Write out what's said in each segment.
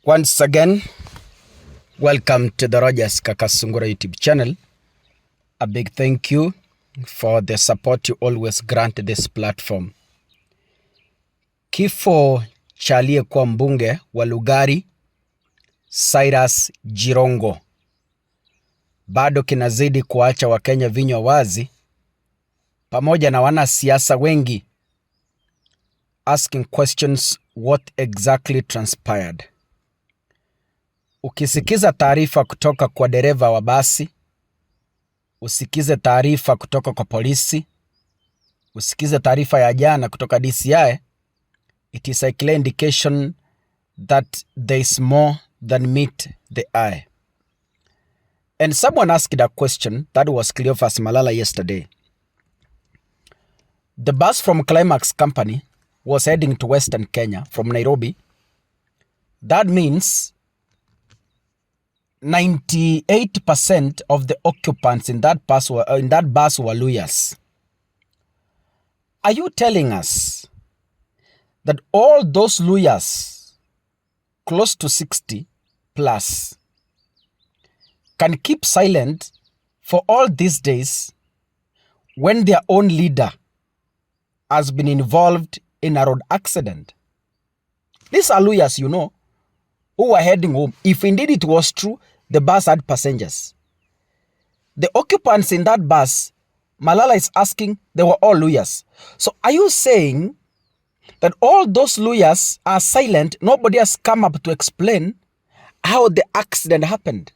Once again, welcome to the Rogers Kakasungura YouTube channel. A big thank you for the support you always grant this platform. Kifo cha aliyekuwa mbunge wa Lugari Cyrus Jirongo bado kinazidi kuacha Wakenya vinywa wazi, pamoja na wanasiasa wengi asking questions what exactly transpired. Ukisikiza taarifa kutoka kwa dereva wa basi, usikize taarifa kutoka kwa polisi, usikize taarifa ya jana kutoka DCI, it is a clear indication that there is more than meet the eye. And someone asked a question that was Cleophas Malala yesterday. The bus from Climax Company was heading to Western Kenya from Nairobi. That means 98% of the occupants in that bus were Luyas. Are you telling us that all those Luyas, close to 60 plus, can keep silent for all these days when their own leader has been involved in a road accident? These are Luyas, you know, who were heading home. If indeed it was true, the bus had passengers. The occupants in that bus, Malala is asking, they were all Luyas. So are you saying that all those Luyas are silent? Nobody has come up to explain how the accident happened.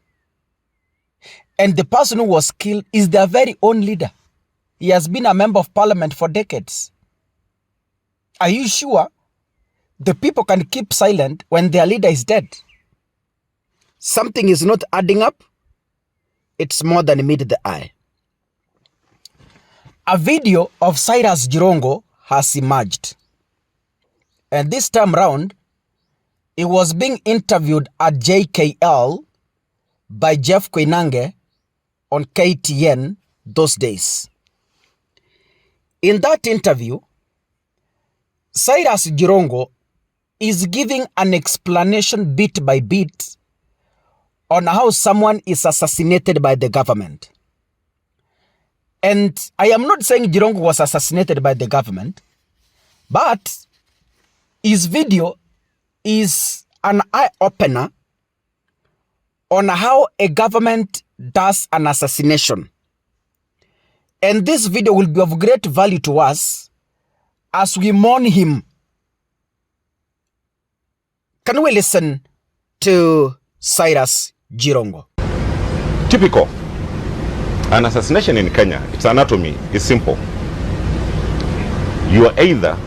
And the person who was killed is their very own leader. He has been a member of parliament for decades. Are you sure the people can keep silent when their leader is dead? Something is not adding up. It's more than meet the eye. A video of Cyrus Jirongo has emerged. And this time round, he was being interviewed at JKL by Jeff Koinange on KTN those days. In that interview, Cyrus Jirongo is giving an explanation bit by bit on how someone is assassinated by the government. And I am not saying Jirongo was assassinated by the government, but his video is an eye-opener on how a government does an assassination. And this video will be of great value to us as we mourn him. Can we listen to Cyrus Jirongo? Typical. An assassination in Kenya, its anatomy is simple. You are either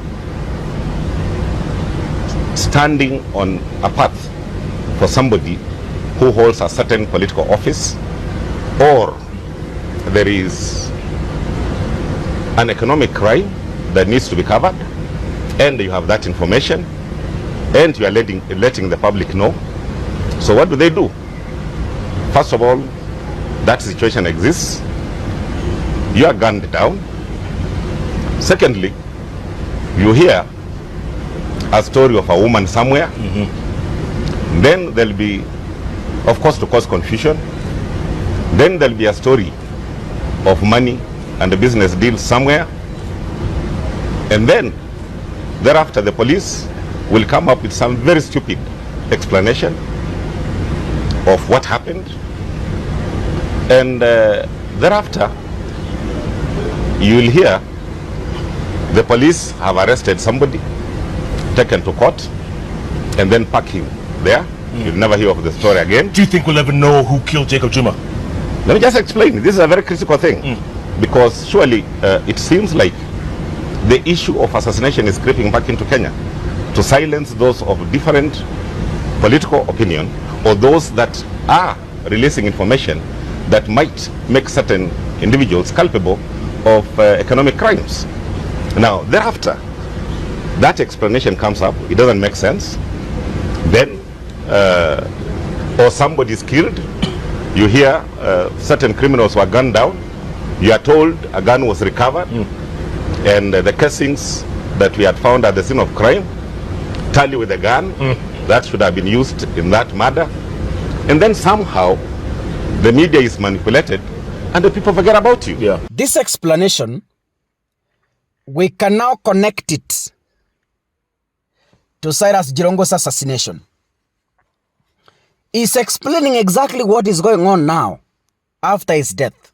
standing on a path for somebody who holds a certain political office, or there is an economic crime that needs to be covered, and you have that information, and you are letting the public know. So what do? First of all, that situation exists. You are gunned down. Secondly, you hear a story of a woman somewhere. Then there'll be, of course, to cause confusion, then there'll be a story of money and a business deal somewhere. And then thereafter the police will come up with some very stupid explanation of what happened. And thereafter you will hear the police have arrested somebody, taken to court, and then pack him there. You'll never hear of the story again. Do you think we'll ever know who killed Jacob Juma? Let me just explain. This is a very critical thing. Because surely it seems like the issue of assassination is creeping back into Kenya to silence those of different political opinion, or those that are releasing information that might make certain individuals culpable of economic crimes. Now, thereafter, that explanation comes up, it doesn't make sense. Then, or somebody is killed, you hear certain criminals were gunned down, you are told a gun was recovered, and the casings that we had found at the scene of crime tally with the gun, that should have been used in that murder. And then somehow the media is manipulated and the people forget about you. Yeah. This explanation, we can now connect it to Cyrus Jirongo's assassination. He's explaining exactly what is going on now after his death.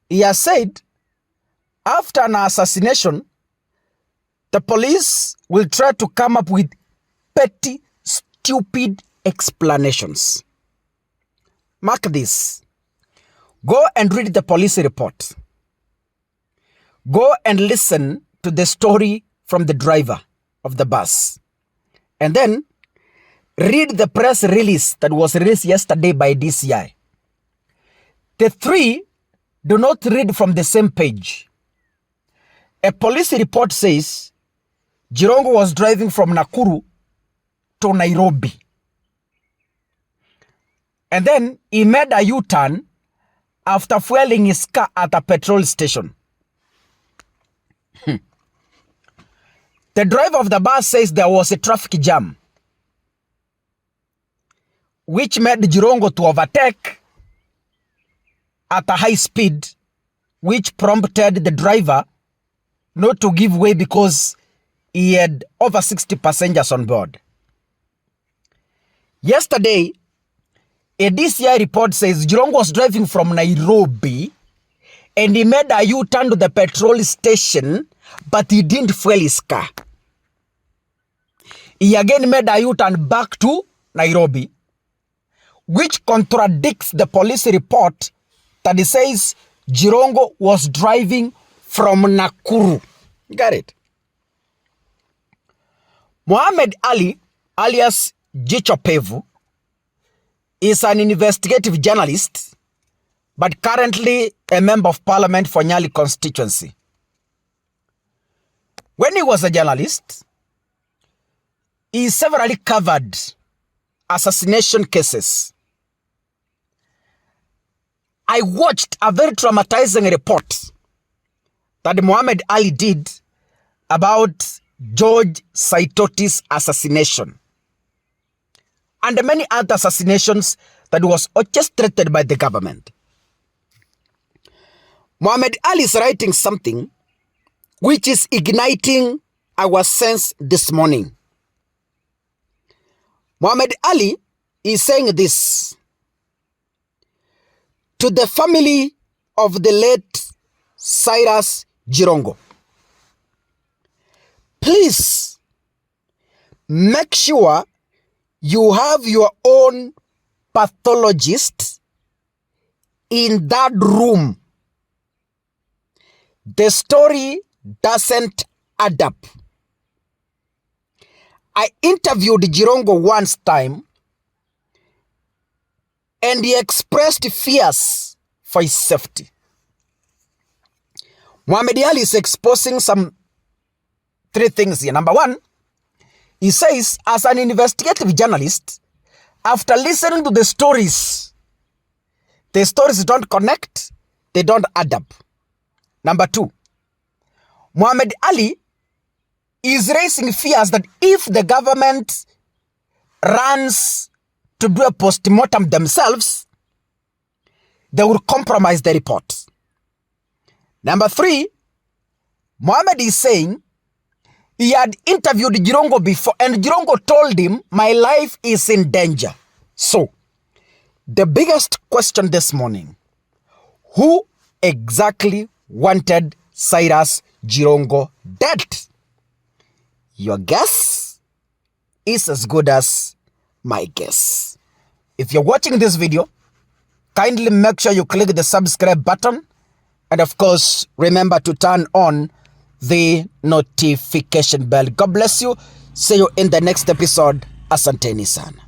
He has said after an assassination, the police will try to come up with petty, stupid explanations. Mark this. Go and read the police report. Go and listen to the story from the driver of the bus. And then read the press release that was released yesterday by DCI. The three do not read from the same page. A police report says Jirongo was driving from Nakuru to Nairobi. And then he made a U-turn after fueling his car at a petrol station. The driver of the bus says there was a traffic jam, which made Jirongo to overtake at a high speed, which prompted the driver not to give way because he had over 60 passengers on board. Yesterday, a DCI report says Jirongo was driving from Nairobi and he made a U-turn to the petrol station, but he didn't fuel his car. He again made a U-turn back to Nairobi, which contradicts the police report that it says Jirongo was driving from Nakuru. Got it? Mohammed Ali, alias Jicho Pevu, is an investigative journalist, but currently a member of parliament for Nyali constituency. When he was a journalist, he severally covered assassination cases. I watched a very traumatizing report that Muhammad Ali did about George Saitoti's assassination and many other assassinations that was orchestrated by the government. Muhammad Ali is writing something which is igniting our sense this morning. Muhammad Ali is saying this: to the family of the late Cyrus Jirongo, please make sure you have your own pathologist in that room. The story doesn't add up. I interviewed Jirongo once time and he expressed fears for his safety. Muhammad Ali is exposing some three things here. Number one, he says, as an investigative journalist, after listening to the stories don't connect, they don't add up. Number two, Muhammad Ali is raising fears that if the government runs to do a post-mortem themselves, they will compromise the report. Number three, Muhammad is saying he had interviewed Jirongo before and Jirongo told him, my life is in danger. So, the biggest question this morning, who exactly wanted Cyrus Jirongo dead? Your guess is as good as my guess. If you're watching this video, kindly make sure you click the subscribe button. And of course, remember to turn on the notification bell. God bless you. See you in the next episode. Asanteni sana.